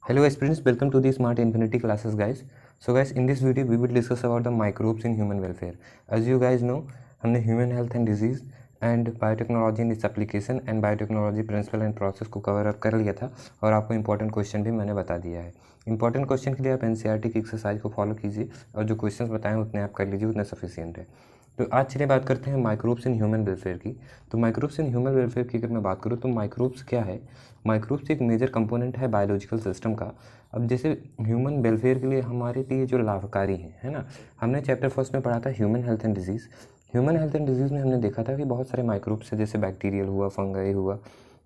Hello students, welcome to the Smart Infinity classes guys. So guys, in this video we will discuss about the microbes in human welfare. As you guys know, हमने human health and disease and biotechnology in its application and biotechnology principle and process को cover up कर लिया था और आपको important question भी मैंने बता दिया है. important question के लिए आप NCERT की एक्सरसाइज को फॉलो कीजिए और जो क्वेश्चंस बताएं उतने आप कर लीजिए, उतना सफिशियंट है. तो आज चलिए बात करते हैं माइक्रोब्स इन ह्यूमन वेलफेयर की. तो माइक्रोब्स इन ह्यूमन वेलफेयर की अगर मैं बात करूँ तो माइक्रोब्स क्या है. माइक्रोब्स एक मेजर कंपोनेंट है बायोलॉजिकल सिस्टम का. अब जैसे ह्यूमन वेलफेयर के लिए हमारे लिए जो लाभकारी हैं, है ना. हमने चैप्टर फर्स्ट में पढ़ा था human health and disease. Human health and disease में हमने देखा था कि बहुत सारे माइक्रोब्स हैं, जैसे बैक्टीरियल हुआ, फंगाई हुआ,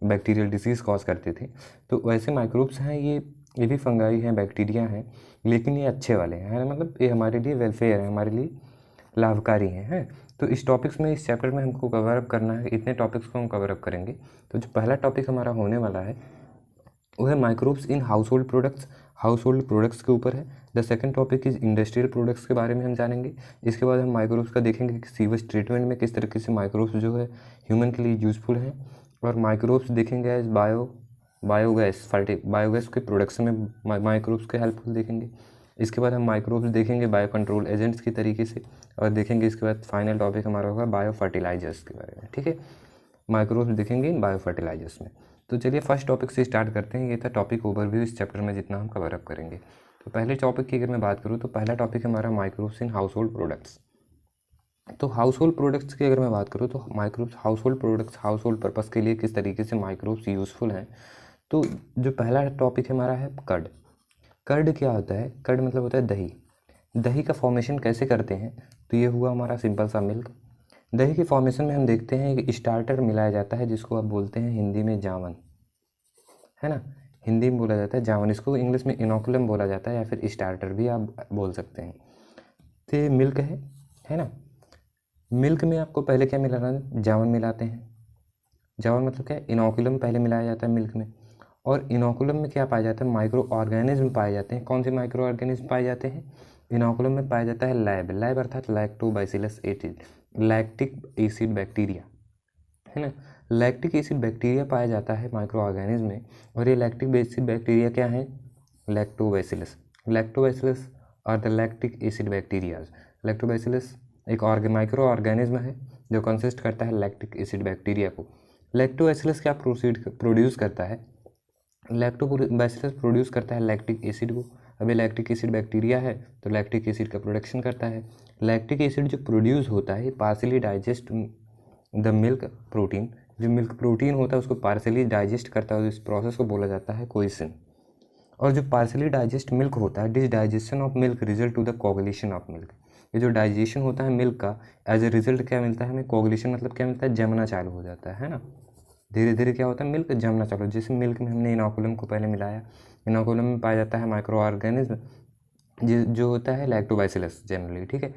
बैक्टीरियल डिजीज़ कॉज करते थे. तो वैसे माइक्रोब्स हैं, ये भी फंगाई हैं, बैक्टीरिया हैं, लेकिन ये अच्छे वाले हैं, मतलब ये हमारे लिए वेलफेयर है, हमारे लिए लाभकारी हैं. तो इस टॉपिक्स में, इस चैप्टर में हमको कवर अप करना है, इतने टॉपिक्स को हम कवर अप करेंगे. तो जो पहला टॉपिक हमारा होने वाला है वो है microbes in household products के ऊपर है. The second topic is industrial products के बारे में हम जानेंगे. इसके बाद हम माइक्रोब्स का देखेंगे कि सीवेज ट्रीटमेंट में किस तरीके से माइक्रोब्स जो है ह्यूमन के लिए यूजफुल हैं. और माइक्रोब्स देखेंगे एज बायोगैस के प्रोडक्शन में माइक्रोब्स के हेल्पफुल देखेंगे. इसके बाद हम माइक्रोब्स देखेंगे बायो कंट्रोल एजेंट्स की तरीके से, और देखेंगे इसके बाद फाइनल टॉपिक हमारा होगा बायो फर्टिलाइजर्स के बारे में. ठीक है, माइक्रोब्स देखेंगे इन बायो फर्टिलाइजर्स में. तो चलिए फर्स्ट टॉपिक से स्टार्ट करते हैं. ये था टॉपिक ओवरव्यू इस चैप्टर में जितना हम कवर अप करेंगे. तो पहले टॉपिक की अगर मैं बात करूँ तो पहला टॉपिक हमारा microbes in household products. तो हाउस होल्ड प्रोडक्ट्स की अगर मैं बात करूँ तो microbes house hold products house hold purpose के लिए किस तरीके से माइक्रोब्स यूज़फुल हैं. तो जो पहला टॉपिक हमारा है कर्ड. कर्ड क्या होता है? कर्ड मतलब होता है दही. दही का फॉर्मेशन कैसे करते हैं? तो ये हुआ हमारा सिंपल सा मिल्क. दही के फॉर्मेशन में हम देखते हैं एक स्टार्टर मिलाया जाता है जिसको आप बोलते हैं हिंदी में जावन, है ना. हिंदी में बोला जाता है जावन, इसको इंग्लिश में इनोकुलम बोला जाता है या फिर स्टार्टर भी आप बोल सकते हैं. तो ये मिल्क है ना. मिल्क में आपको पहले क्या मिलाना है? जावन मिलाते हैं. जावन मतलब क्या है? इनोकुलम पहले मिलाया जाता है मिल्क में. और इनोकुलम में क्या पाया जाता है? माइक्रो ऑर्गेनिज्म पाए जाते हैं. कौन से माइक्रो ऑर्गेनिज्म पाए जाते हैं? इनोकुलम में पाया जाता है लैब अर्थात lactobacillus acid, lactic acid bacteria, है ना. लैक्टिक एसिड बैक्टीरिया पाया जाता है माइक्रो ऑर्गेनिज्म में. और ये लैक्टिक एसिड बैक्टीरिया क्या है? लैक्टोबैसिलस और the lactic acid bacterias. Lactobacillus एक माइक्रो ऑर्गेनिज्म है जो कंसिस्ट करता है लैक्टिक एसिड बैक्टीरिया को. लैक्टोबैसिलस क्या प्रोड्यूस करता है? लैक्टोबैसिलस प्रोड्यूस करता है लैक्टिक एसिड को. अभी लैक्टिक एसिड बैक्टीरिया है तो लैक्टिक एसिड का प्रोडक्शन करता है. लैक्टिक एसिड जो प्रोड्यूस होता है partially digest the milk protein. जो मिल्क प्रोटीन होता है उसको पार्सली डाइजेस्ट करता है. इस प्रोसेस को बोला जाता है कोइसिन. और जो पार्सली डाइजेस्ट मिल्क होता है, this digestion of milk result to the coagulation of milk. ये जो डाइजेशन होता है मिल्क का, एज ए रिजल्ट क्या मिलता है हमें? कोगुलेशन मतलब क्या मिलता है? जमना चालू हो जाता है ना. धीरे धीरे क्या होता है? मिल्क जमना चालू. जैसे मिल्क में हमने इनोकुलम को पहले मिलाया, इनोकुलम में पाया जाता है माइक्रो ऑर्गेनिज्म जो होता है लैक्टोबैसिलस जनरली. ठीक है,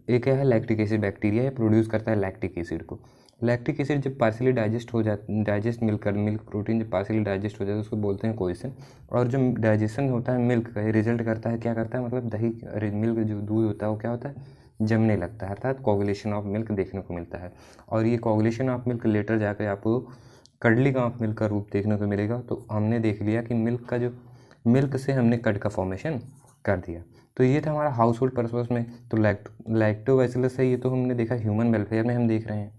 एक क्या है? लैक्टिक एसिड बैक्टीरिया है, प्रोड्यूस करता है लैक्टिक एसिड को. लैक्टिक एसिड जब पार्सली डाइजेस्ट मिल्क प्रोटीन जब पार्सली डाइजेस्ट हो जाता है उसको बोलते हैं कोइसिन. और जो डाइजेशन होता है मिल्क का, ये रिजल्ट करता है, क्या करता है मतलब दही मिल्क जो दूध होता है वो क्या होता है? जमने लगता है, अर्थात कोगुलेशन ऑफ मिल्क देखने को मिलता है. और ये कोगुलेशन ऑफ मिल्क लेटर जाकर आपको कर्डलिंग ऑफ मिल्क का रूप देखने को मिलेगा. तो हमने देख लिया कि मिल्क से हमने कर्ड का फॉर्मेशन कर दिया. तो ये था हमारा हाउस होल्ड पर्पस में. तो लैक्टोबैसिलस है, ये तो हमने देखा ह्यूमन वेलफेयर में हम देख रहे हैं.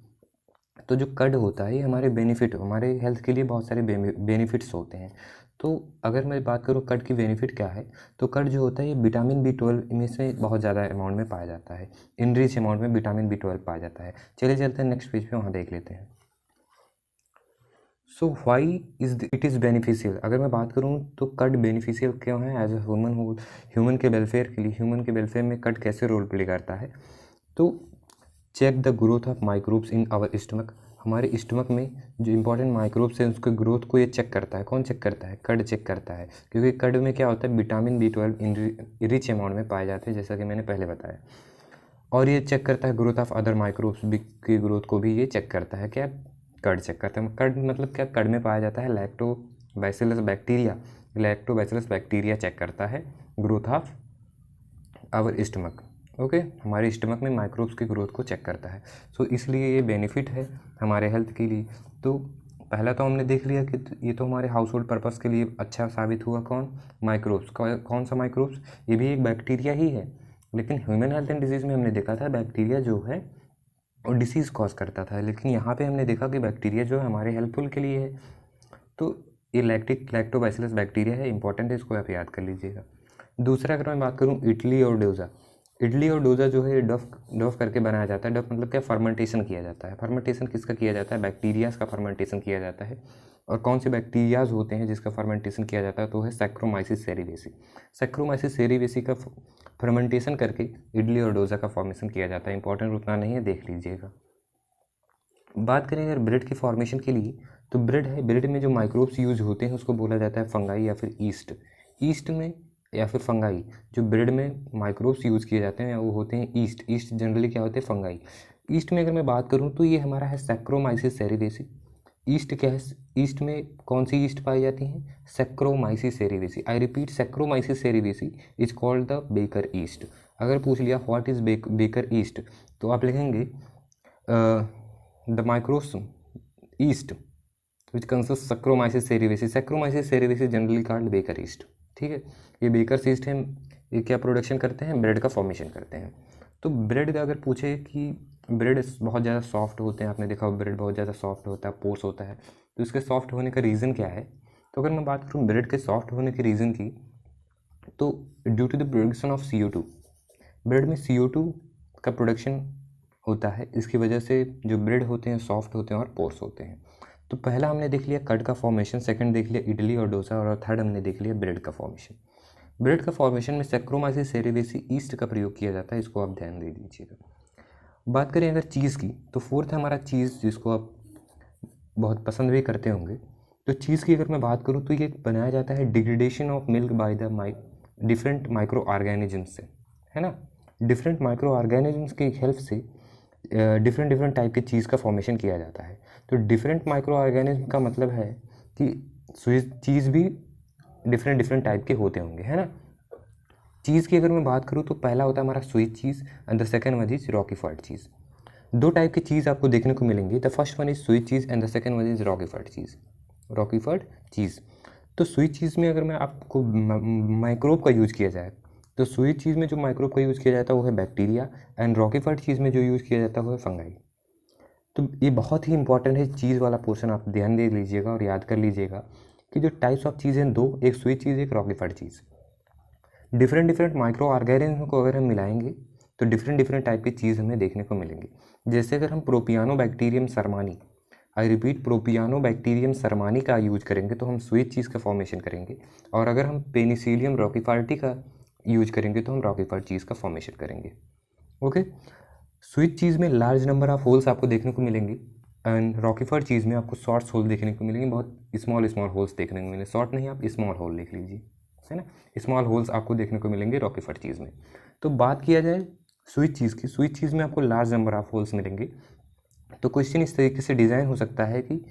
तो जो कर्ड होता है ये हमारे हेल्थ के लिए बहुत सारे बेनिफिट्स होते हैं. तो अगर मैं बात करूँ कर्ड की बेनिफिट क्या है, तो कर्ड जो होता है ये विटामिन B12 में से बहुत ज़्यादा अमाउंट में पाया जाता है. इनरिच अमाउंट में विटामिन B12 पाया जाता है. चलिए चलते हैं नेक्स्ट पेज पे, वहाँ देख लेते हैं. सो वाई इट इज़ बेनिफिशियल. अगर मैं बात करूँ तो कर्ड बेनिफिशियल क्यों है एज ए ह्यूमन के वेलफेयर के लिए. ह्यूमन के वेलफेयर में कर्ड कैसे रोल प्ले करता है? तो check the growth of microbes in our stomach. हमारे स्टमक में जो इंपॉर्टेंट माइक्रोब्स हैं उसके ग्रोथ को ये चेक करता है. कौन चेक करता है? कर्ड चेक करता है. क्योंकि कर्ड में क्या होता है? विटामिन B12 इन रिच अमाउंट में पाए जाते हैं, जैसा कि मैंने पहले बताया. और ये चेक करता है ग्रोथ ऑफ अदर माइक्रोब्स की ग्रोथ को भी ये चेक करता है. क्या? कर्ड चेक करता है. कर्ड मतलब क्या? कर्ड में पाया जाता है lactobacillus bacteria. Lactobacillus bacteria check करता है growth of our stomach. Okay, हमारे स्टमक में माइक्रोब्स की ग्रोथ को चेक करता है. सो इसलिए ये बेनिफिट है हमारे हेल्थ के लिए. तो पहला तो हमने देख लिया कि ये तो हमारे हाउस होल्ड पर्पज़ के लिए अच्छा साबित हुआ। कौन? माइक्रोब्स। कौन सा माइक्रोब्स? ये भी एक बैक्टीरिया ही है, लेकिन ह्यूमन हेल्थ एंड डिजीज़ में हमने देखा था बैक्टीरिया जो है और डिसीज़ कॉज करता था, लेकिन यहाँ पे हमने देखा कि बैक्टीरिया जो है हमारे हेल्पफुल के लिए है। तो ये लैक्टोबैसिलस बैक्टीरिया है, इंपॉर्टेंट है, इसको आप याद कर लीजिएगा। दूसरा अगर मैं बात करूँ इडली और डोसा, इडली और डोसा जो है डफ करके बनाया जाता है। डफ मतलब क्या? फर्मेंटेशन किया जाता है। फर्मेंटेशन किसका किया जाता है? बैक्टीरियाज का फर्मेंटेशन किया जाता है। और कौन से बैक्टीरियाज होते हैं जिसका फर्मेंटेशन किया जाता है? तो है सैक्रोमाइसिस सेरिवेसी। सैक्रोमाइसिस सेरिवेसी का फर्मेंटेशन करके इडली और डोसा का फॉर्मेशन किया जाता है। इंपॉर्टेंट उतना नहीं है, देख लीजिएगा। बात करें अगर ब्रेड की फॉर्मेशन के लिए, तो ब्रेड है, ब्रेड में जो माइक्रोब्स यूज होते हैं उसको बोला जाता है फंगाई या फिर ईस्ट। ईस्ट में या फिर फंगाई, जो ब्रेड में माइक्रोब्स यूज़ किए जाते हैं वो होते हैं ईस्ट। ईस्ट जनरली क्या होते हैं? फंगाई। ईस्ट में अगर मैं बात करूँ तो ये हमारा है सैक्रोमाइसिस सेरिवेसी। ईस्ट क्या है? ईस्ट में कौन सी ईस्ट पाई जाती है? Saccharomyces cerevisiae. I repeat, Saccharomyces cerevisiae is called the baker yeast. अगर पूछ लिया व्हाट इज बेकर ईस्ट, तो आप लिखेंगे the microbes yeast which consist Saccharomyces cerevisiae. Saccharomyces cerevisiae generally called baker yeast. ठीक है, ये बेकर ईस्ट है, ये क्या प्रोडक्शन करते हैं? ब्रेड का फॉर्मेशन करते हैं। तो ब्रेड का अगर पूछे कि ब्रेड बहुत ज़्यादा सॉफ्ट होते हैं, आपने देखा ब्रेड बहुत ज़्यादा सॉफ्ट होता है, पोर्स होता है, तो इसके सॉफ्ट होने का रीज़न क्या है? तो अगर मैं बात करूँ ब्रेड के सॉफ्ट होने के रीज़न की, तो due to the production of CO2, bread में CO2 का प्रोडक्शन होता है, इसकी वजह से जो ब्रेड होते हैं सॉफ्ट होते हैं और पोर्स होते हैं। तो पहला हमने देख लिया कट का फॉर्मेशन, सेकंड देख लिया इडली और डोसा, और थर्ड हमने देख लिया ब्रेड का फॉर्मेशन। ब्रेड का फॉर्मेशन में सैक्रोमाइसिस सेरिवेसी ईस्ट का प्रयोग किया जाता है, इसको आप ध्यान दे दीजिएगा। बात करें अगर चीज़ की, तो फोर्थ हमारा चीज़, जिसको आप बहुत पसंद भी करते होंगे। तो चीज़ की अगर मैं बात करूँ तो ये बनाया जाता है degradation of milk by the different micro organisms से, है ना। डिफरेंट माइक्रो ऑर्गेनिजम्स की हेल्प से डिफरेंट टाइप की चीज़ का फॉर्मेशन किया जाता है। तो डिफरेंट माइक्रो ऑर्गेनिज्म का मतलब है कि चीज़ भी डिफरेंट टाइप के होते होंगे, है ना। चीज़ की अगर मैं बात करूँ तो पहला होता है हमारा sweet cheese and the second one is Roquefort cheese. दो टाइप की चीज़ आपको देखने को मिलेंगी। The first one is sweet cheese and the second one is Roquefort cheese. Roquefort cheese, तो स्वीट चीज़ में अगर मैं आपको माइक्रोब का यूज़ किया जाए, तो स्वीट चीज़ में जो माइक्रोब का यूज़ किया जाता है वो है बैक्टीरिया, एंड रॉकीफोर्ड चीज़ में जो यूज़ किया जाता है वो है फंगाई। तो ये बहुत ही इंपॉर्टेंट है, चीज़ वाला पोर्शन आप ध्यान दे लीजिएगा और याद कर लीजिएगा कि जो टाइप्स ऑफ चीज़ हैं दो, एक स्वीट चीज़, एक रॉकीफोर्ड चीज़। डिफरेंट माइक्रो ऑर्गेनिज्म को अगर हम मिलाएंगे तो डिफरेंट टाइप की चीज़ हमें देखने को मिलेंगी। जैसे अगर हम प्रोपियानोबैक्टीरियम सरमानी, आई रिपीट प्रोपियानोबैक्टीरियम सरमानी का यूज करेंगे तो हम स्वीट चीज़ का फॉर्मेशन करेंगे, और अगर हम पेनिसिलियम रॉकीफोर्डी का यूज करेंगे तो हम रॉकीफोर्ड चीज़ का फॉर्मेशन करेंगे। ओके, स्वीट चीज़ में लार्ज नंबर ऑफ होल्स आपको देखने को मिलेंगे, एंड रॉकीफोर्ड चीज़ में आपको शॉर्ट्स होल देखने को मिलेंगे, बहुत स्मॉल होल्स देखने को मिलेंगे। शॉर्ट नहीं, आप स्मॉल होल लिख लीजिए, है ना। स्मॉल होल्स आपको देखने को मिलेंगे रॉकीफोर्ड चीज़ में। तो बात किया जाए स्वीट चीज़ की, स्वीट चीज़ में आपको लार्ज नंबर ऑफ होल्स मिलेंगे। तो क्वेश्चन इस तरीके से डिज़ाइन हो सकता है कि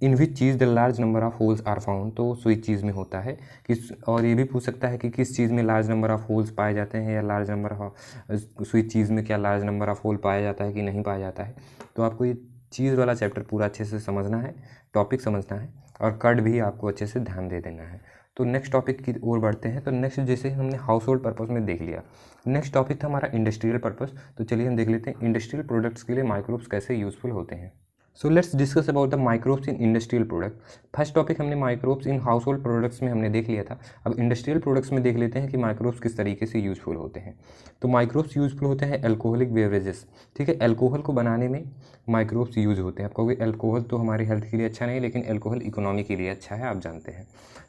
in which cheese the large number of holes are found, तो स्वीट चीज़ में होता है किस, और ये भी पूछ सकता है कि किस चीज़ में लार्ज नंबर ऑफ होल्स पाए जाते हैं, या large number of sweet cheese में क्या लार्ज नंबर ऑफ होल पाया जाता है कि नहीं पाया जाता है। तो आपको ये चीज़ वाला चैप्टर पूरा अच्छे से समझना है, टॉपिक समझना है, और कट भी आपको अच्छे से ध्यान दे देना है। तो नेक्स्ट टॉपिक की ओर बढ़ते हैं। तो नेक्स्ट जैसे हमने हाउस होल्ड पर्पज़ में देख लिया, नेक्स्ट टॉपिक था हमारा इंडस्ट्रियल पर्पज़। तो चलिए हम देख लेते हैं इंडस्ट्रियल प्रोडक्ट्स के लिए माइक्रोब्स कैसे यूजफुल होते हैं। So let's discuss about the microbes in industrial product. First topic हमने microbes in household products में हमने देख लिया था। अब इंडस्ट्रियल प्रोडक्ट्स में देख लेते हैं कि माइक्रोब्स किस तरीके से यूजफुल होते हैं। तो माइक्रोब्स यूजफुल होते हैं एल्कोहलिक बेवरेजेस, ठीक है। एल्कोहल को बनाने में माइक्रोब्स यूज होते हैं। आप कहोगे एल्कोहल तो हमारी हेल्थ के लिए अच्छा नहीं, लेकिन एल्कोहल इकोनॉमी के लिए अच्छा है, आप जानते हैं।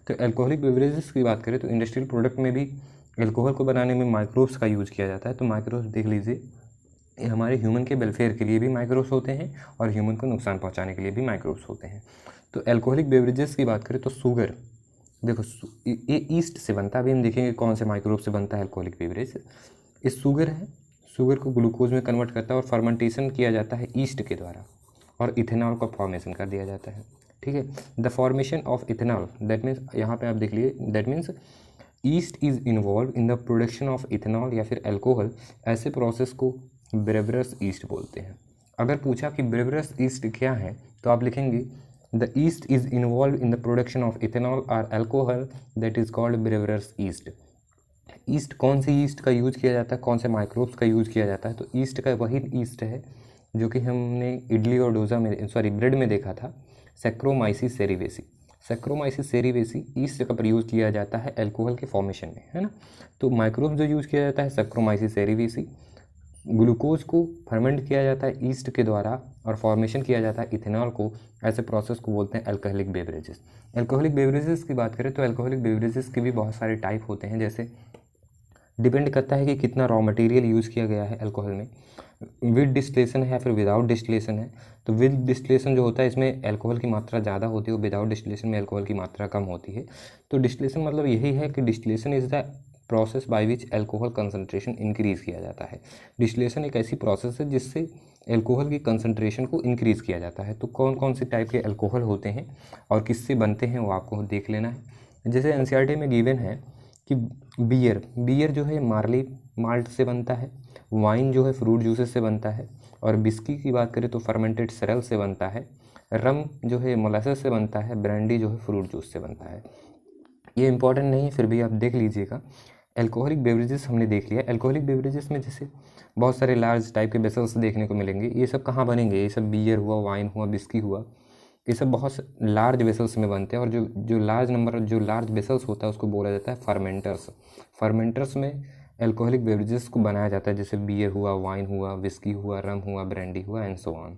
तो एल्कोहलिक बेवरेजेस की बात करें तो इंडस्ट्रियल प्रोडक्ट में भी एल्कोहल को बनाने में माइक्रोब्स का यूज़ किया जाता है। तो माइक्रोब्स देख लीजिए, ये हमारे ह्यूमन के वेलफेयर के लिए भी माइक्रोब्स होते हैं, और ह्यूमन को नुकसान पहुंचाने के लिए भी माइक्रोब्स होते हैं। तो एल्कोहलिक बेवरेजेस की बात करें तो शुगर, देखो ये ईस्ट से बनता है। अभी हम देखेंगे कौन से माइक्रोब से बनता है एल्कोहलिक बेवरेज। ये शुगर है, शुगर को ग्लूकोज में कन्वर्ट करता है और फर्मेंटेशन किया जाता है ईस्ट के द्वारा, और इथेनॉल का फॉर्मेशन कर दिया जाता है, ठीक है। The formation of ethanol, that means यहाँ पे आप देख लीजिए, that means east is involve in the production of ethanol या फिर अल्कोहल। ऐसे प्रोसेस को ब्रेवरस ईस्ट बोलते हैं। अगर पूछा कि ब्रेवरस ईस्ट क्या है, तो आप लिखेंगे the yeast is involve in the production of ethanol और alcohol that is called brewers yeast. Yeast, कौन सी ईस्ट का यूज किया जाता है, कौन से माइक्रोब्स का यूज किया जाता है? तो ईस्ट का वही ईस्ट है जो कि हमने इडली और डोसा में, सॉरी ब्रेड में देखा था, सैक्रोमाइसिस सेरिवेसी। सैक्रोमाइसिस सेरिवेसी ईस्ट का प्रयोग किया जाता है अल्कोहल के फॉर्मेशन में, है ना। तो माइक्रोब जो यूज किया जाता है सैक्रोमाइसिस सेरिवेसी। ग्लूकोज को फर्मेंट किया जाता है ईस्ट के द्वारा और फॉर्मेशन किया जाता है इथेनॉल को। ऐसे प्रोसेस को बोलते हैं अल्कोहलिक बेवरेजेस। अल्कोहलिक बेवरेजेस की बात करें तो अल्कोहलिक बेवरेजेस के भी बहुत सारे टाइप होते हैं, जैसे डिपेंड करता है कि कितना रॉ मटेरियल यूज़ किया गया है अल्कोहल में, विद डिस्टिलेशन है या फिर विदाउट डिस्टिलेशन है। तो विद डिस्टिलेशन जो होता है इसमें अल्कोहल की मात्रा ज़्यादा होती है और विदाउट डिस्टिलेशन में अल्कोहल की मात्रा कम होती है। तो डिस्टिलेशन मतलब यही है कि distillation is the process by which alcohol concentration increase किया जाता है। डिस्टिलेशन एक ऐसी प्रोसेस है जिससे अल्कोहल की कंसंट्रेशन को इंक्रीज़ किया जाता है। तो कौन कौन से टाइप के अल्कोहल होते हैं और किससे बनते हैं वो आपको देख लेना है। जैसे एनसीईआरटी में गिवन है कि बियर जो है मार्ली माल्ट से बनता है, वाइन जो है फ्रूट जूसेस से बनता है, और बिस्की की बात करें तो फर्मेंटेड सेरल से बनता है, रम जो है मोलासेस से बनता है, ब्रांडी जो है फ्रूट जूस से बनता है। ये इंपॉर्टेंट नहीं है फिर भी आप देख लीजिएगा। अल्कोहलिक बेवरेजेस हमने देख लिया। अल्कोहलिक बेवरेजेस में जैसे बहुत सारे लार्ज टाइप के वेसल्स देखने को मिलेंगे। ये सब कहाँ बनेंगे? ये सब बियर हुआ, वाइन हुआ, बिस्की हुआ, ये सब बहुत लार्ज वेसल्स में बनते हैं। और जो लार्ज वेसल्स होता है उसको बोला जाता है फर्मेंटर्स। फर्मेंटर्स में अल्कोहलिक बेवरेजेस को बनाया जाता है, जैसे बियर हुआ, वाइन हुआ, विस्की हुआ, रम हुआ, ब्रांडी हुआ एंड सो ऑन।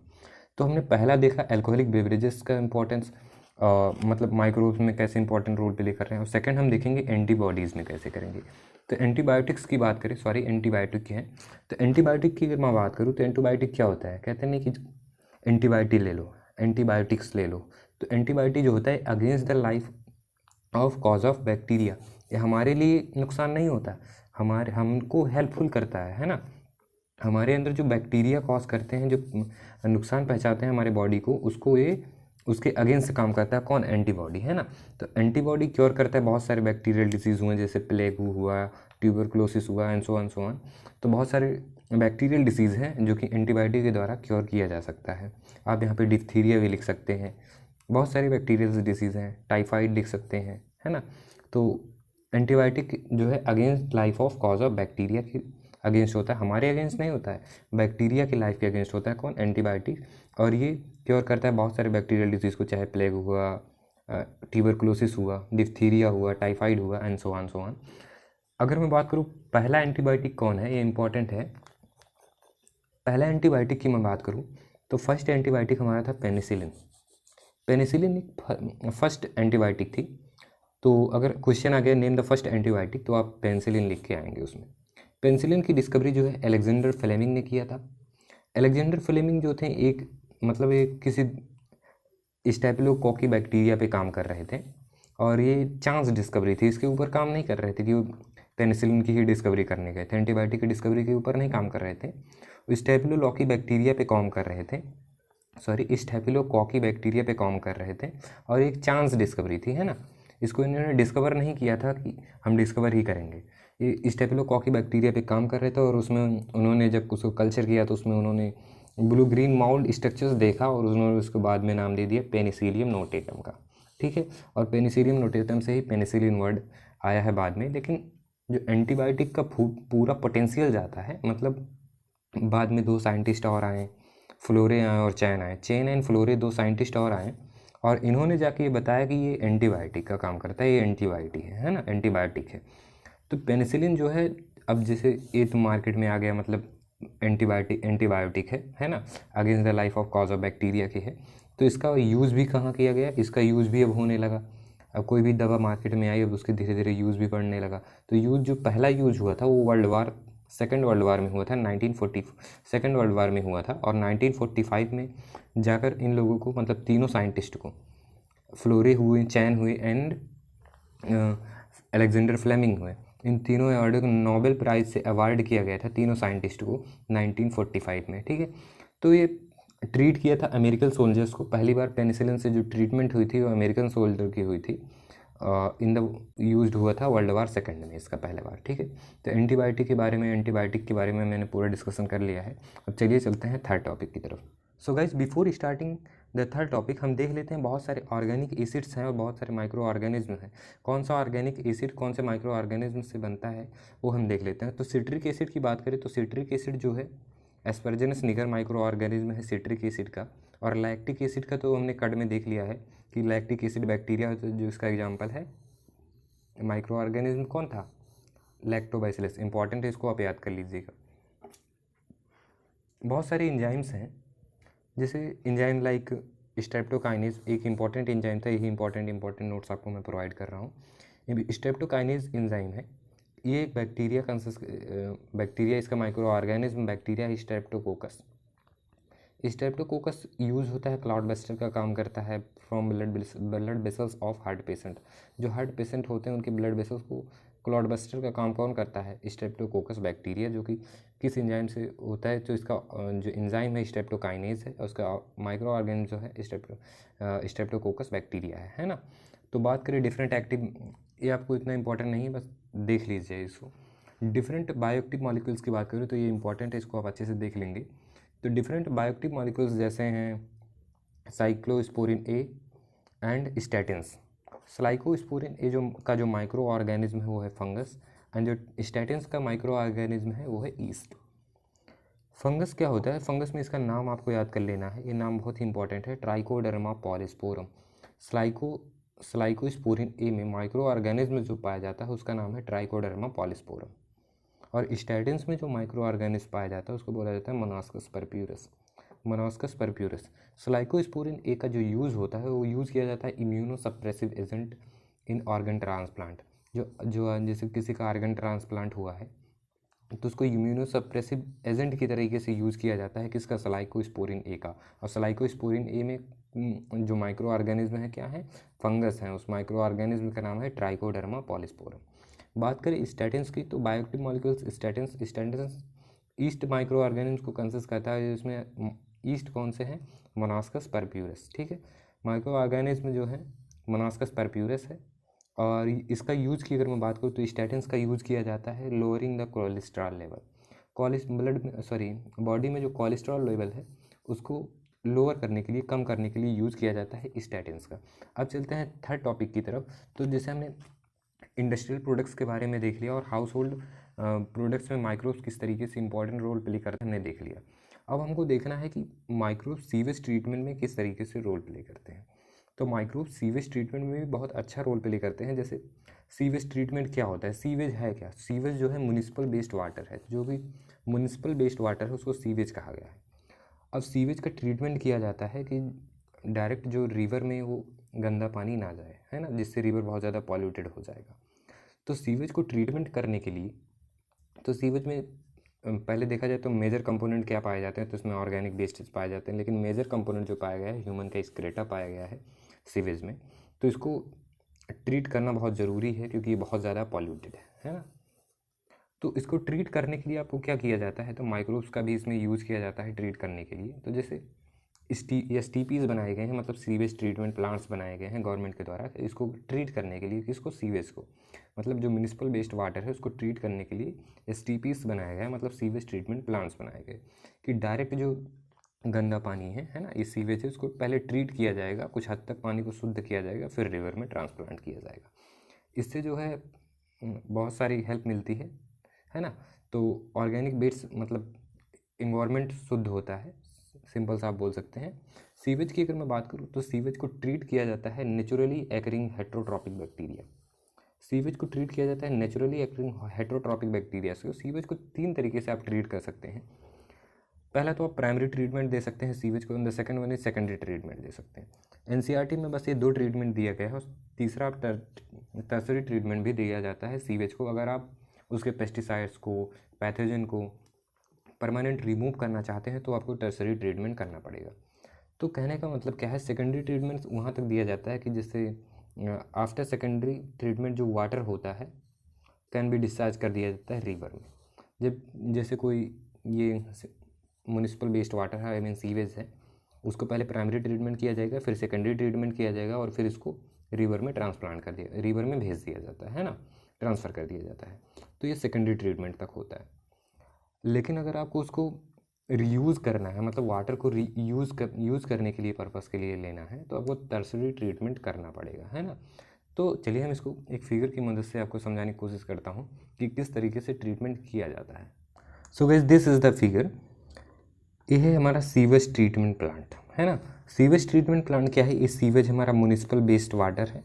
तो हमने पहला देखा अल्कोहलिक बेवरेजेस का इंपॉर्टेंस, मतलब माइक्रोब्स में कैसे इंपॉर्टेंट रोल प्ले कर रहे हैं। और सेकंड हम देखेंगे एंटीबॉडीज़ में कैसे करेंगे। तो एंटीबायोटिक्स की बात करें, सॉरी एंटीबायोटिक की है। तो एंटीबायोटिक की अगर मैं बात करूँ तो एंटीबायोटिक क्या होता है? कहते हैं नहीं कि एंटीबायोटिक ले लो, एंटीबायोटिक्स ले लो। तो एंटीबायोटिक जो होता है against the life of cause of bacteria, ये हमारे लिए नुकसान नहीं होता, हमको हेल्पफुल करता है ना। हमारे अंदर जो बैक्टीरिया कॉज करते हैं, जो नुकसान पहुंचाते हैं हमारे बॉडी को, उसको ये उसके अगेंस्ट काम करता है। कौन? एंटीबॉडी, है ना। तो एंटीबॉडी क्योर करता है बहुत सारे बैक्टीरियल डिसीज़ हुए, जैसे प्लेग हुआ, ट्यूबरक्लोसिस हुआ एंड सो ऑन। तो बहुत सारे बैक्टीरियल डिसीज़ हैं जो कि एंटीबायोटिक के द्वारा क्योर किया जा सकता है। आप यहाँ पे डिप्थीरिया भी लिख सकते हैं, बहुत सारी बैक्टीरियल डिसीज़ हैं, टाइफाइड लिख सकते हैं, है ना। तो एंटीबायोटिक जो है against life of cause of bacteria के अगेंस्ट होता है, हमारे अगेंस्ट नहीं होता है, बैक्टीरिया की लाइफ के अगेंस्ट होता है। कौन? एंटीबायोटिक। और ये क्योर करता है बहुत सारे बैक्टीरियल डिजीज़ को, चाहे प्लेग हुआ, ट्यूबरक्लोसिस हुआ, डिप्थीरिया हुआ, टाइफाइड हुआ एंड सो ऑन। अगर मैं बात करूँ पहला एंटीबायोटिक कौन है, ये इंपॉर्टेंट है। पहला एंटीबायोटिक की मैं बात करूँ तो फर्स्ट एंटीबायोटिक हमारा था पेनिसिलिन। पेनिसिलिन एक फर्स्ट एंटीबायोटिक थी। तो अगर क्वेश्चन आ गया नेम द फर्स्ट एंटीबायोटिक, तो आप पेनिसिलिन लिख के आएंगे उसमें। पेनिसिलिन की डिस्कवरी जो है अलेक्जेंडर फ्लेमिंग ने किया था। अलेक्जेंडर फ्लेमिंग जो थे एक किसी स्टेफिलोकोकी बैक्टीरिया पे काम कर रहे थे, और ये चांस डिस्कवरी थी, इसके ऊपर काम नहीं कर रहे थे कि वो पेनिसिलिन की ही डिस्कवरी करने गए थे, एंटीबायोटिक की डिस्कवरी के ऊपर नहीं काम कर रहे थे, स्टेफिलोकोकी बैक्टीरिया पे काम कर रहे थे, स्टेफिलोकोकी बैक्टीरिया पे काम कर रहे थे। और एक चांस डिस्कवरी थी, है ना। इसको इन्होंने डिस्कवर नहीं किया था कि हम डिस्कवर ही करेंगे। ये स्टेफिलोकोकी बैक्टीरिया पे काम कर रहे थे, और उसमें उन्होंने जब उसको कल्चर किया तो उसमें उन्होंने ब्लू ग्रीन माउल्ड स्ट्रक्चर्स देखा, और उन्होंने उसके बाद में नाम दे दिया पेनिसिलियम नोटेटम का, ठीक है। और पेनिसिलियम नोटेटम से ही पेनिसिलिन वर्ड आया है बाद में। लेकिन जो एंटीबायोटिक का पूरा पोटेंशियल जाता है, मतलब बाद में दो साइंटिस्ट और आए, फ्लोरे आए और चैन आए, चैन एंड फ्लोरे दो साइंटिस्ट और आए, और इन्होंने जाके ये बताया कि ये एंटीबायोटिक का काम करता है, ये एंटीबायोटिक है ना, एंटीबायोटिक है। तो पेनिसिलिन जो है अब जैसे ये तो मार्केट में आ गया, मतलब एंटीबायोटिक है ना, against the life of cause of bacteria की है। तो इसका यूज़ भी कहाँ किया गया? इसका यूज़ भी अब होने लगा। अब कोई भी दवा मार्केट में आई, अब उसके धीरे धीरे यूज़ भी बढ़ने लगा। तो यूज़ जो पहला यूज़ हुआ था वो सेकेंड वर्ल्ड वार में हुआ था, 1940 सेकेंड वर्ल्ड वार में हुआ था। और 1945 में जाकर इन लोगों को, मतलब तीनों साइंटिस्ट को, फ्लोरे हुए, चैन हुए एंड अलेक्जेंडर फ्लेमिंग हुए, इन तीनों अवार्ड को नोबेल प्राइज़ से अवार्ड किया गया था तीनों साइंटिस्ट को 1945 में, ठीक है। तो ये ट्रीट किया था अमेरिकन सोल्जर्स को। पहली बार पेनिसिलिन से जो ट्रीटमेंट हुई थी वो अमेरिकन सोल्जर की हुई थी, इन द यूज्ड हुआ था वर्ल्ड वार सेकेंड में, इसका पहले बार, ठीक है। तो एंटीबायोटिक के बारे में मैंने पूरा डिस्कशन कर लिया है। अब चलिए चलते हैं थर्ड टॉपिक की तरफ। So guys before starting the third topic हम देख लेते हैं, बहुत सारे ऑर्गेनिक एसिड्स हैं और बहुत सारे माइक्रो ऑर्गेनिज्म हैं। कौन सा ऑर्गेनिक एसिड कौन से माइक्रो ऑर्गेनिज्म से बनता है वो हम देख लेते हैं। तो सिट्रिक एसिड की बात करें तो सिट्रिक एसिड जो है एस्परजेनस निगर माइक्रो ऑर्गेनिज्म है सिट्रिक एसिड का। और लैक्टिक एसिड का तो हमने कड में देख लिया है कि लैक्टिक एसिड बैक्टीरिया जो इसका एग्जाम्पल है। माइक्रो ऑर्गेनिज्म कौन था? लैक्टोबैसिलस। इंपॉर्टेंट है, इसको आप याद कर लीजिएगा। बहुत सारे इंजाइम्स हैं, जैसे इंजाइम लाइक स्ट्रेप्टोकाइनेज एक इंपॉर्टेंट इंजाइम था। यही इंपॉर्टेंट नोट्स आपको मैं प्रोवाइड कर रहा हूँ। स्ट्रेप्टोकाइनेज इंजाइम है, ये एक बैक्टीरिया इसका माइक्रो ऑर्गेनिज्म बैक्टीरिया है स्ट्रेप्टोकोकस। स्ट्रेप्टोकोकस यूज़ होता है क्लाउड बस्टर का काम करता है from blood vessels of heart patient. जो हार्ट पेशेंट होते हैं उनके ब्लड वेसल्स को क्लाउड बस्टर का काम कौन करता है? स्ट्रेप्टोकोकस बैक्टीरिया, जो कि किस एंजाइम से होता है? तो इसका जो एंजाइम है स्ट्रेप्टोकाइनेज है और उसका माइक्रो ऑर्गेनिज्म जो है स्ट्रेप्टोकोकस बैक्टीरिया है ना। तो बात करें डिफरेंट एक्टिव, ये आपको इतना इंपॉर्टेंट नहीं है, बस देख लीजिए इसको। डिफरेंट बायोएक्टिव मॉलिक्यूल्स की बात करें तो ये इंपॉर्टेंट है, इसको आप अच्छे से देख लेंगे। तो डिफरेंट बायोएक्टिव मॉलिक्यूल्स जैसे हैं cyclosporin A and statins. Cyclosporin A जो माइक्रो ऑर्गेनिज्म है वो है फंगस, एंड जो स्टैटिन्स का माइक्रो ऑर्गेनिज्म है वो है ईस्ट। फंगस क्या होता है? फंगस में इसका नाम आपको याद कर लेना है, ये नाम बहुत ही इंपॉर्टेंट है, ट्राइकोडर्मा पॉलिस्पोरम। साइक्लोस्पोरिन ए में माइक्रो ऑर्गेनिज्म जो पाया जाता है उसका नाम है ट्राइकोडर्मा पॉलिस्पोरम। और स्टैटिन्स में जो माइक्रो ऑर्गेनिज्म पाया जाता है उसको बोला जाता है मोनास्कस परप्यूरस। साइक्लोस्पोरिन ए का जो यूज़ होता है वो यूज़ किया जाता है immuno suppressive agent in organ transplant. जो जैसे किसी का ऑर्गन ट्रांसप्लांट हुआ है तो उसको इम्यूनो सप्रेसिव एजेंट की तरीके से यूज़ किया जाता है किसका? साइक्लोस्पोरिन ए का। और साइक्लोस्पोरिन ए में जो माइक्रो ऑर्गेनिज्म है क्या है? फंगस है। उस माइक्रो ऑर्गेनिज्म का नाम है ट्राइकोडर्मा पॉलिस्पोरम। बात करें स्टैटिन्स की तो bioactive molecules statins east micro organism को कंसिस्ट करता है, जिसमें ईस्ट कौन से हैं? मोनास्कस परप्यूरस। ठीक है, माइक्रो ऑर्गेनिज्म जो है मोनास्कस परप्यूरस है। और इसका यूज़ की अगर मैं बात करूँ तो स्टैटिन्स का यूज़ किया जाता है lowering the cholesterol level. Body में जो कोलेस्ट्रॉल लेवल है उसको लोअर करने के लिए, कम करने के लिए यूज़ किया जाता है स्टैटिन्स का। अब चलते हैं थर्ड टॉपिक की तरफ। तो जैसे हमने इंडस्ट्रियल प्रोडक्ट्स के बारे में देख लिया और हाउस होल्ड प्रोडक्ट्स में माइक्रोब्स किस तरीके से इंपॉर्टेंट रोल प्ले करते हैं हमने देख लिया। अब हमको देखना है कि माइक्रोब सीवेज ट्रीटमेंट में किस तरीके से रोल प्ले करते हैं। तो माइक्रोब सीवेज ट्रीटमेंट में भी बहुत अच्छा रोल प्ले करते हैं। जैसे सीवेज ट्रीटमेंट क्या होता है? सीवेज है क्या? सीवेज जो है म्युनिसिपल बेस्ड वाटर है, जो भी म्युनिसिपल बेस्ड वाटर है उसको सीवेज कहा गया है। अब सीवेज का ट्रीटमेंट किया जाता है कि डायरेक्ट जो रिवर में वो गंदा पानी ना जाए, है ना, जिससे रिवर बहुत ज़्यादा पॉल्यूटेड हो जाएगा। तो सीवेज को ट्रीटमेंट करने के लिए, तो सीवेज में पहले देखा जाए तो मेजर कंपोनेंट क्या पाए जाते हैं? तो इसमें ऑर्गेनिक वेस्टेज पाए जाते हैं, लेकिन मेजर कंपोनेंट जो पाया गया है ह्यूमन का एक्सक्रेटा पाया गया है सीवेज में। तो इसको ट्रीट करना बहुत ज़रूरी है क्योंकि ये बहुत ज़्यादा पॉल्यूटेड है ना। तो इसको ट्रीट करने के लिए आपको क्या किया जाता है? तो माइक्रोब्स का भी इसमें यूज़ किया जाता है ट्रीट करने के लिए। तो जैसे STPs बनाए गए हैं, मतलब सीवेज ट्रीटमेंट प्लांट्स बनाए गए हैं गवर्नमेंट के द्वारा इसको ट्रीट करने के लिए। किसको? सीवेज को, मतलब जो म्युनिसिपल वेस्ट वाटर है उसको ट्रीट करने के लिए STPs बनाया गया, मतलब सीवेज ट्रीटमेंट प्लांट्स बनाए गए कि डायरेक्ट जो गंदा पानी है ना, इस सीवेज से उसको पहले ट्रीट किया जाएगा, कुछ हद तक पानी को शुद्ध किया जाएगा, फिर रिवर में ट्रांसप्लांट किया जाएगा। इससे जो है बहुत सारी हेल्प मिलती है ना। तो ऑर्गेनिक वेस्ट मतलब इन्वायरमेंट शुद्ध होता है, सिंपल सा आप बोल सकते हैं। सीवेज की अगर मैं बात करूँ तो सीवेज को ट्रीट किया जाता है naturally accruing heterotrophic bacteria. Sewage को ट्रीट किया जाता है नेचुरली एक्रिंग हेट्रोट्रॉपिक बैक्टीरिया से। सीवेज को 3 तरीके से आप ट्रीट कर सकते हैं। पहला तो आप प्राइमरी ट्रीटमेंट दे सकते हैं सीवेज को, the second one is secondary treatment दे सकते हैं। NCERT में बस ये 2 ट्रीटमेंट दिया गया है। और तीसरा आप टर्सरी ट्रीटमेंट भी दिया जाता है सीवेज को, अगर आप उसके पेस्टिसाइड्स को, पैथोजन को परमानेंट रिमूव करना चाहते हैं तो आपको टर्सरी ट्रीटमेंट करना पड़ेगा। तो कहने का मतलब क्या है? सेकेंडरी ट्रीटमेंट वहाँ तक दिया जाता है कि जैसे आफ्टर सेकेंडरी ट्रीटमेंट जो वाटर होता है कैन बी डिस्चार्ज कर दिया जाता है रिवर में। जब जैसे कोई ये म्युनिसिपल वेस्ट वाटर है, आई मीन सीवेज है, उसको पहले प्राइमरी ट्रीटमेंट किया जाएगा, फिर सेकेंडरी ट्रीटमेंट किया जाएगा और फिर इसको रिवर में ट्रांसप्लांट कर दिया, रिवर में भेज दिया जाता है ना, ट्रांसफ़र कर दिया जाता है। तो ये सेकेंडरी ट्रीटमेंट तक होता है। लेकिन अगर आपको उसको रीयूज़ करना है, मतलब वाटर को यूज़ करने के लिए पर्पस के लिए लेना है, तो आपको टर्शरी ट्रीटमेंट करना पड़ेगा, है ना। तो चलिए हम इसको एक फिगर की मदद से आपको समझाने की कोशिश करता हूँ कि किस तरीके से ट्रीटमेंट किया जाता है। So guys, this is the figure. ये है हमारा सीवेज ट्रीटमेंट प्लांट, है ना। सीवेज ट्रीटमेंट प्लांट क्या है? ये सीवेज हमारा म्युनिसिपल बेस्ड वाटर है।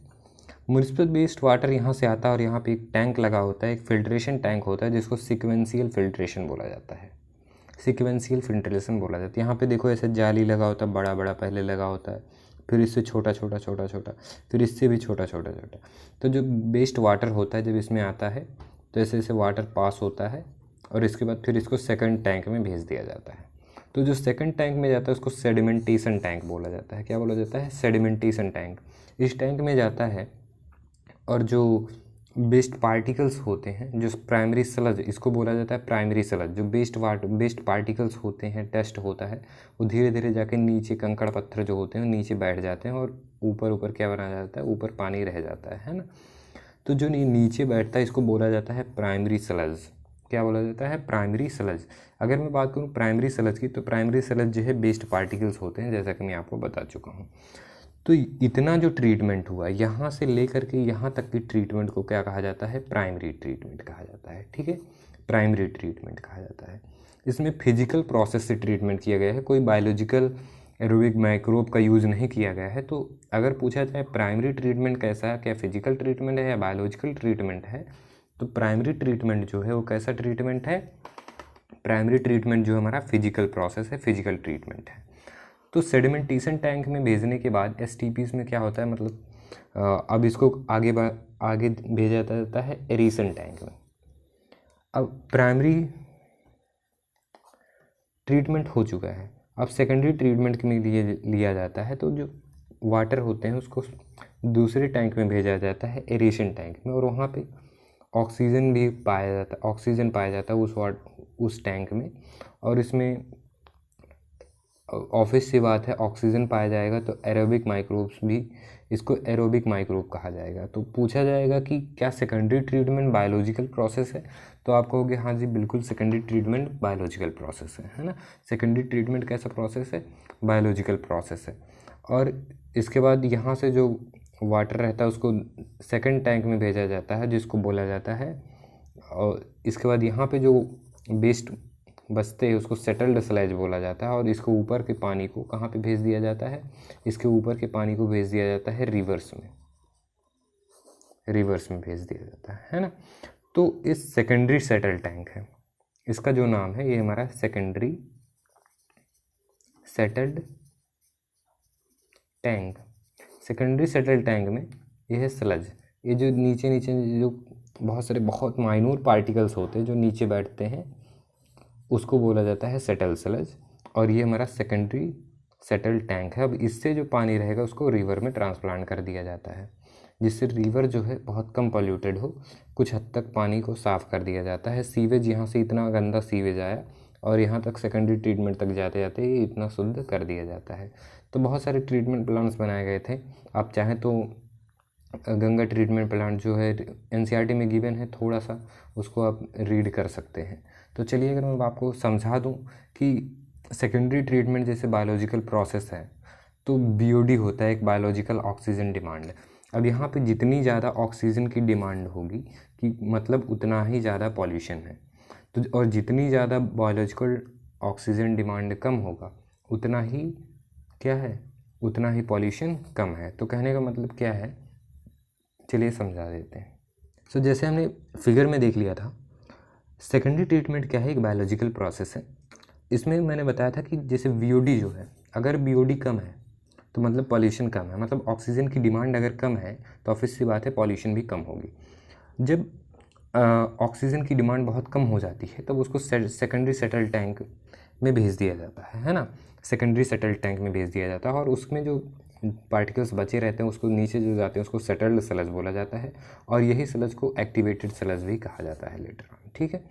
म्युनिसिपल बेस्ड वाटर यहाँ से आता है और यहाँ पे एक टैंक लगा होता है, एक फिल्ट्रेशन टैंक होता है जिसको सीक्वेंशियल फिल्ट्रेशन बोला जाता है। सीक्वेंशियल फिल्ट्रेशन बोला जाता है। यहाँ पे देखो ऐसे जाली लगा होता है, बड़ा बड़ा पहले लगा होता है, फिर इससे छोटा छोटा छोटा छोटा, फिर इससे भी छोटा छोटा छोटा। तो जो बेस्ट वाटर होता है जब इसमें आता है तो ऐसे ऐसे वाटर पास होता है और इसके बाद फिर इसको सेकंड टैंक में भेज दिया जाता है। तो जो सेकंड टैंक में जाता है उसको सेडिमेंटेशन टैंक बोला जाता है। क्या बोला जाता है? Sedimentation tank. इस टैंक में जाता है और जो बेस्ट पार्टिकल्स होते हैं, जो प्राइमरी स्लज, इसको बोला जाता है प्राइमरी स्लज, जो बेस्ट पार्टिकल्स होते हैं, टेस्ट होता है, वो धीरे धीरे जाके नीचे कंकड़ पत्थर जो होते हैं नीचे बैठ जाते हैं और ऊपर ऊपर क्या बना जाता है? ऊपर पानी रह जाता है ना। तो जो नीचे बैठता है इसको बोला जाता है प्राइमरी स्लज। क्या बोला जाता है? Primary sludge. अगर मैं बात करूँ प्राइमरी स्लज की, तो प्राइमरी स्लज जो है बेस्ट पार्टिकल्स होते हैं, जैसा कि मैं आपको बता चुका हूँ। तो इतना जो ट्रीटमेंट हुआ यहाँ से लेकर के यहाँ तक की ट्रीटमेंट को क्या कहा जाता है? प्राइमरी ट्रीटमेंट कहा जाता है। ठीक है, प्राइमरी ट्रीटमेंट कहा जाता है। इसमें फिजिकल प्रोसेस से ट्रीटमेंट किया गया है, कोई बायोलॉजिकल एरोबिक माइक्रोब का यूज़ नहीं किया गया है। तो अगर पूछा जाए प्राइमरी ट्रीटमेंट कैसा है, क्या फिजिकल ट्रीटमेंट है या बायोलॉजिकल ट्रीटमेंट है, तो प्राइमरी ट्रीटमेंट जो है वो कैसा ट्रीटमेंट है? प्राइमरी ट्रीटमेंट जो हमारा फिजिकल प्रोसेस है, फिजिकल ट्रीटमेंट है। तो सेडिमेंटेशन टैंक में भेजने के बाद एसटीपीज में क्या होता है, मतलब अब इसको आगे भेजा जाता है एरेशन टैंक में। अब प्राइमरी ट्रीटमेंट हो चुका है, अब सेकेंडरी ट्रीटमेंट में लिया जाता है। तो जो वाटर होते हैं उसको दूसरे टैंक में भेजा जाता है एरेशन टैंक में, और वहाँ पे ऑक्सीजन भी पाया जाता है, ऑक्सीजन पाया जाता है उस टैंक में। और इसमें ऑब्वियस सी बात है ऑक्सीजन पाया जाएगा तो एरोबिक माइक्रोब्स भी, इसको एरोबिक माइक्रोब कहा जाएगा। तो पूछा जाएगा कि क्या सेकेंडरी ट्रीटमेंट बायोलॉजिकल प्रोसेस है, तो आप कहोगे हाँ जी बिल्कुल सेकेंडरी ट्रीटमेंट बायोलॉजिकल प्रोसेस है ना। सेकेंडरी ट्रीटमेंट कैसा प्रोसेस है? बायोलॉजिकल प्रोसेस है। और इसके बाद यहाँ से जो वाटर रहता है उसको सेकेंड टैंक में भेजा जाता है जिसको बोला जाता है, और इसके बाद यहाँ पे जो वेस्ट बचते हैं उसको सेटल्ड स्लैज बोला जाता है। और इसको ऊपर के पानी को कहाँ पे भेज दिया जाता है? इसके ऊपर के पानी को भेज दिया जाता है रिवर्स में, रिवर्स में भेज दिया जाता है ना। तो इस सेकेंडरी सेटल टैंक है, इसका जो नाम है ये हमारा secondary settled tank. Secondary settle tank में ये है स्लज, ये जो नीचे नीचे जो बहुत माइन्यूट पार्टिकल्स होते हैं जो नीचे बैठते हैं उसको बोला जाता है सेटल स्लज। और ये हमारा सेकेंडरी सेटल टैंक है। अब इससे जो पानी रहेगा उसको रिवर में ट्रांसप्लांट कर दिया जाता है, जिससे रिवर जो है बहुत कम पॉल्यूटेड हो, कुछ हद तक पानी को साफ़ कर दिया जाता है। सीवेज यहाँ से इतना गंदा सीवेज आया और यहाँ तक सेकेंडरी ट्रीटमेंट तक जाते जाते ये इतना शुद्ध कर दिया जाता है। तो बहुत सारे ट्रीटमेंट प्लान्स बनाए गए थे, आप चाहें तो गंगा ट्रीटमेंट प्लांट जो है एनसीईआरटी में गिवन है, थोड़ा सा उसको आप रीड कर सकते हैं। तो चलिए अगर मैं आपको समझा दूं कि सेकेंडरी ट्रीटमेंट जैसे बायोलॉजिकल प्रोसेस है तो बीओडी होता है, एक बायोलॉजिकल ऑक्सीजन डिमांड। अब यहाँ पे जितनी ज़्यादा ऑक्सीजन की डिमांड होगी कि मतलब उतना ही ज़्यादा पॉल्यूशन है। तो और जितनी ज़्यादा बायोलॉजिकल ऑक्सीजन डिमांड कम होगा उतना ही क्या है, उतना ही पॉल्यूशन कम है। तो कहने का मतलब क्या है, चलिए समझा देते हैं। सो जैसे हमने फिगर में देख लिया था, सेकेंडरी ट्रीटमेंट क्या है, एक बायोलॉजिकल प्रोसेस है। इसमें मैंने बताया था कि जैसे बीओडी जो है, अगर बीओडी कम है तो मतलब पॉल्यूशन कम है, मतलब ऑक्सीजन की डिमांड अगर कम है तो ऑब्वियस सी बात है पॉल्यूशन भी कम होगी। जब ऑक्सीजन की डिमांड बहुत कम हो जाती है तब उसको सेकेंडरी सेटल टैंक में भेज दिया जाता है ना। सेकेंडरी सेटल टैंक में भेज दिया जाता है और उसमें जो पार्टिकल्स बचे रहते हैं उसको नीचे जो जाते हैं उसको सेटल्ड स्लज बोला जाता है, और यही स्लज को एक्टिवेटेड स्लज भी कहा जाता है लेटर ऑन। ठीक है,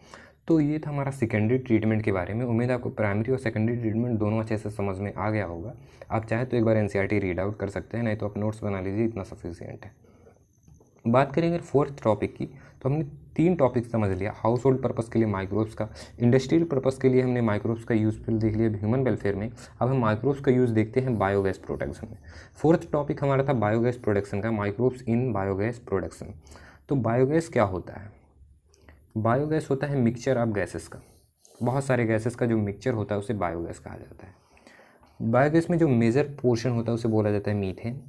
तो ये था हमारा सेकेंडरी ट्रीटमेंट के बारे में। उम्मीद है आपको प्राइमरी और सेकेंडरी ट्रीटमेंट दोनों अच्छे से समझ में आ गया होगा। आप चाहे तो एक बार एनसीईआरटी रीड आउट कर सकते हैं, नहीं तो आप नोट्स बना लीजिए, इतना सफिशिएंट है। बात करें अगर फोर्थ टॉपिक की, तो हमने 3 टॉपिक समझ लिया। हाउस होल्ड पर्पज़ के लिए माइक्रोब्स का, इंडस्ट्रियल पर्पज़ के लिए हमने माइक्रोब्स का यूज़फुल देख लिया ह्यूमन वेलफेयर में। अब हम माइक्रोब्स का यूज़ देखते हैं बायोगैस प्रोडक्शन में। फोर्थ टॉपिक हमारा था बायोगैस प्रोडक्शन का, माइक्रोब्स इन बायोगैस प्रोडक्शन। तो बायोगैस क्या होता है? बायोगैस होता है मिक्सचर ऑफ गैसेस का, बहुत सारे गैसेस का जो मिक्सचर होता है उसे बायोगैस कहा जाता है। बायोगैस में जो मेजर पोर्शन होता है उसे बोला जाता है मीथेन,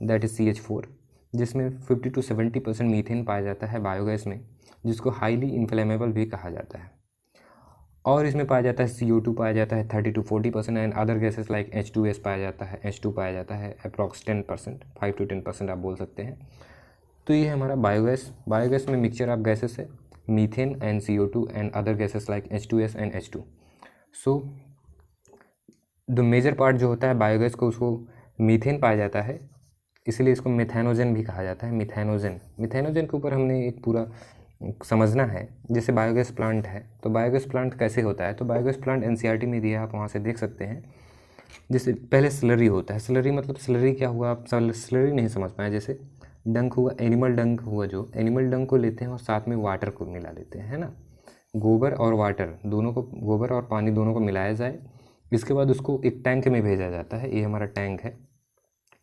दैट इज़ CH4, जिसमें 50 to 70% मीथेन पाया जाता है बायोगैस में, जिसको हाईली इन्फ्लेमेबल भी कहा जाता है। और इसमें पाया जाता है CO2 पाया जाता है 30 to 40%, and other gases like H2S पाया जाता है, H2 पाया जाता है अप्रॉक्स 10%, 5 to 10% आप बोल सकते हैं। तो ये हमारा बायोगैस। बायोगैस में मिक्सचर ऑफ गैसेस है, methane and CO2 and other gases like H2S and H2। So the major part जो होता है बायोगैस को, उसको मीथेन पाया जाता है, इसलिए इसको मिथेनोजन भी कहा जाता है। मिथेनोजन के ऊपर हमने एक पूरा समझना है। जैसे बायोगैस प्लांट है, तो बायोगैस प्लांट कैसे होता है? तो बायोगैस प्लांट NCERT में दिया है, आप वहाँ से देख सकते हैं। जैसे पहले स्लरी होता है, स्लरी मतलब स्लरी क्या हुआ, आप स्लरी नहीं समझ पाए। जैसे डंक हुआ, एनिमल डंक हुआ, जो एनिमल डंक को लेते हैं और साथ में वाटर को मिला लेते हैं, है ना। गोबर और वाटर दोनों को, गोबर और पानी दोनों को मिलाया जाए, इसके बाद उसको एक टैंक में भेजा जाता है। ये हमारा टैंक है,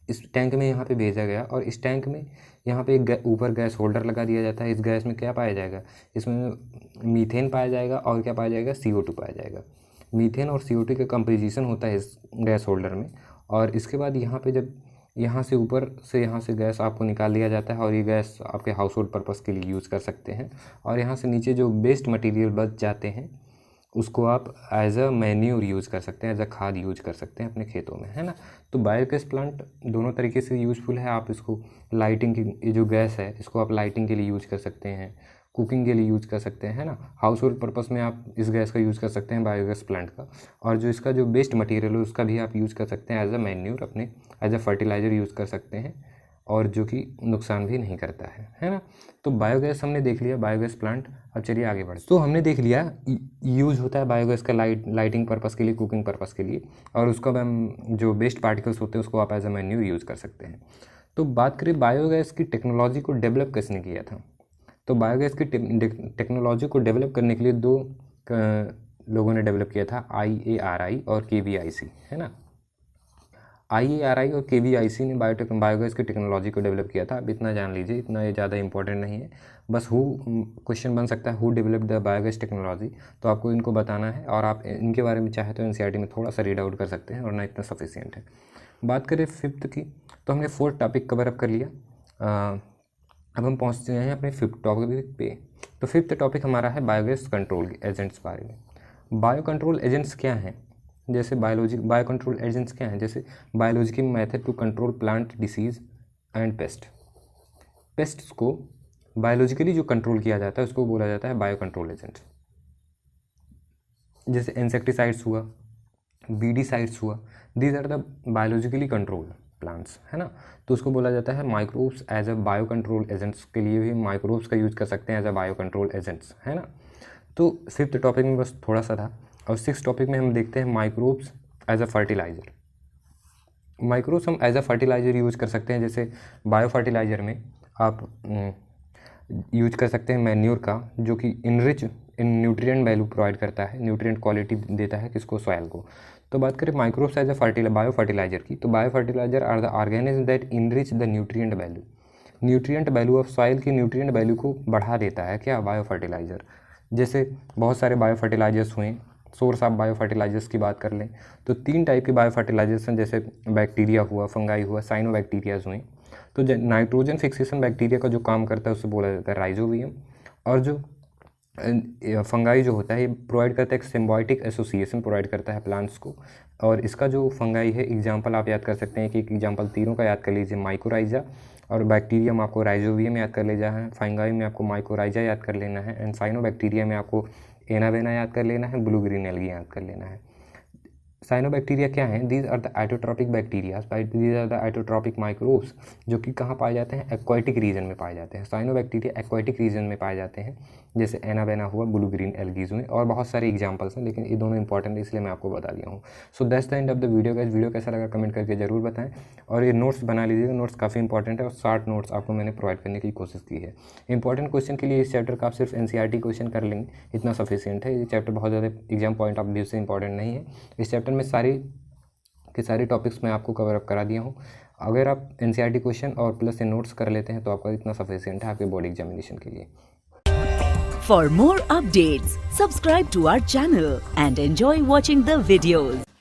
इस टैंक में यहाँ पे भेजा गया, और इस टैंक में यहाँ पे एक ऊपर गैस होल्डर लगा दिया जाता है। इस गैस में क्या पाया जाएगा? इसमें मीथेन पाया जाएगा और क्या पाया जाएगा? CO2 पाया जाएगा। मीथेन और CO2 का कंपोजिशन होता है इस गैस होल्डर में। और इसके बाद यहाँ पे जब यहाँ से ऊपर से यहाँ से गैस आपको निकाल लिया जाता है, और ये गैस आपके हाउस होल्ड पर्पज़ के लिए यूज़ कर सकते हैं। और यहाँ से नीचे जो वेस्ट मटेरियल बच जाते हैं उसको आप एज अ मैन्यूर यूज़ कर सकते हैं, एज अ खाद यूज कर सकते हैं अपने खेतों में, है ना। तो बायोगैस प्लांट दोनों तरीके से यूज़फुल है। आप इसको लाइटिंग की, ये जो गैस है इसको आप लाइटिंग के लिए यूज़ कर सकते हैं, कुकिंग के लिए यूज़ कर सकते हैं, है ना। हाउस होल्ड पर्पज़ में आप इस गैस का यूज़ कर सकते हैं बायोगैस प्लांट का। और जो इसका जो वेस्ट मटेरियल है उसका भी आप यूज़ कर सकते हैं एज अ मैन्यूर, अपने एज अ फर्टिलाइज़र यूज़ कर सकते हैं, और जो कि नुकसान भी नहीं करता है ना। तो बायोगैस हमने देख लिया, बायोगैस प्लांट। अब चलिए आगे बढ़ते। तो हमने देख लिया यूज़ होता है बायोगैस का लाइटिंग पर्पज़ के लिए, कुकिंग पर्पज़ के लिए, और उसका हम जो वेस्ट पार्टिकल्स होते हैं उसको आप एज अ मैन्यूर यूज़ कर सकते हैं। तो बात करें बायोगैस की टेक्नोलॉजी को डेवलप किसने किया था, तो बायोगैस की टेक्नोलॉजी को डेवलप करने के लिए 2 लोगों ने डेवलप किया था, IARI और KVIC, है ना। IARI और KVIC ने बायोगैस की टेक्नोलॉजी को डेवलप किया था। अब इतना जान लीजिए, इतना ये ज़्यादा इंपॉर्टेंट नहीं है। बस क्वेश्चन बन सकता है, who develop the biogas technology, तो आपको इनको बताना है, और आप इनके बारे में चाहे तो NCERT में थोड़ा सा रीड आउट कर सकते हैं, और ना इतना सफिशियंट है। बात करें फिफ्थ की, तो हमने 4th टॉपिक कवर अप कर लिया। अब हम पहुँचते हैं अपने 5th टॉपिक पे। तो 5th टॉपिक हमारा है बायोगैस कंट्रोल एजेंट्स बारे में। बायो कंट्रोल एजेंट्स क्या हैं? जैसे बायो कंट्रोल एजेंट्स क्या हैं? जैसे biological method to control plant disease and pests को बायोलॉजिकली जो कंट्रोल किया जाता है उसको बोला जाता है बायो कंट्रोल एजेंट। जैसे इंसेक्टिसाइड्स हुआ, बीडीसाइड्स हुआ, these are the biologically control plants, है ना। तो उसको बोला जाता है microbes as a bio control agents. के लिए भी माइक्रोब्स का यूज़ कर सकते हैं as a bio control agents, है ना। तो 5th टॉपिक में बस थोड़ा सा था। और 6th टॉपिक में हम देखते हैं microbes as a fertiliser. Microbes हम एज अ फर्टिलाइज़र यूज़ कर सकते हैं। जैसे बायो फर्टिलाइज़र में आप यूज कर सकते हैं मैन्योर का, जो कि इनरिच इन न्यूट्रिएंट वैल्यू प्रोवाइड करता है, न्यूट्रिएंट क्वालिटी देता है किसको? सॉइल को। तो बात करें microbes as a bio fertiliser की, तो bio fertiliser are the organism that enrich the nutrient value. Nutrient value of soil की न्यूट्रिएंट वैल्यू को बढ़ा देता है क्या? Bio fertiliser. जैसे बहुत सारे बायो फर्टिलाइजर्स हुए, सोर्स ऑफ बायो फर्टिलाइजर्स की बात कर लें तो 3 टाइप के बायो फर्टिलाइजर्स हैं। जैसे बैक्टीरिया हुआ, फंगाई हुआ, साइनोबैक्टीरियाज हुए। तो नाइट्रोजन फिक्सेशन बैक्टीरिया का जो काम करता है उसे बोला जाता है राइजोबियम। और जो फंगाई जो होता है ये प्रोवाइड करता है एक सिम्बायोटिक एसोसिएशन प्रोवाइड करता है प्लांट्स को। और इसका जो फंगाई है एग्जांपल आप याद कर सकते हैं कि एक एग्जांपल तीनों का याद कर लीजिए, माइकोराइजा, और बैक्टीरिया में आपको राइजोबियम याद कर लेना है, फंगाई में आपको माइकोराइजा याद कर लेना है, एंड साइनोबैक्टीरिया में आपको एनावेना याद कर लेना है, ब्लू ग्रीन एल्गी याद कर लेना है। साइनोबैक्टीरिया क्या हैं? These are the autotrophic bacterias, these are the autotrophic microbes, जो कि कहाँ पाए जाते हैं? एक्वाटिक रीजन में पाए जाते हैं। साइनोबैक्टीरिया एक्वाटिक रीजन में पाए जाते हैं, जैसे एनाबेना हुआ, ब्लू ग्रीन एल्गीज हुए, और बहुत सारे एग्जांपल्स हैं, लेकिन ये दोनों इंपॉर्टेंट है इसलिए मैं आपको बता दिया हूँ। So that's the end of the video guys. Video कैसा लगा कमेंट करके जरूर बताएं, और ये नोट्स बना लीजिएगा, नोट्स काफ़ी इंपॉर्टेंट है और 60 नोट्स आपको मैंने प्रोवाइड करने की कोशिश की है। इंपॉर्टेंट क्वेश्चन के लिए इस चैप्टर का आप सिर्फ NCERT क्वेश्चन कर लेंगे, इतना सफिशियंट है। ये चैप्टर बहुत ज़्यादा एग्जाम पॉइंट ऑफ व्यू से इंपॉर्टेंट नहीं है। इस चैप्टर में सारे टॉपिक्स मैं आपको कवर अप करा दिया हूँ। अगर आप NCERT क्वेश्चन और प्लस से नोट्स कर लेते हैं तो आपका इतना सफिशियंट है आपके बोर्ड एग्जामिनेशन के लिए। For more updates, subscribe to our channel and enjoy watching the videos.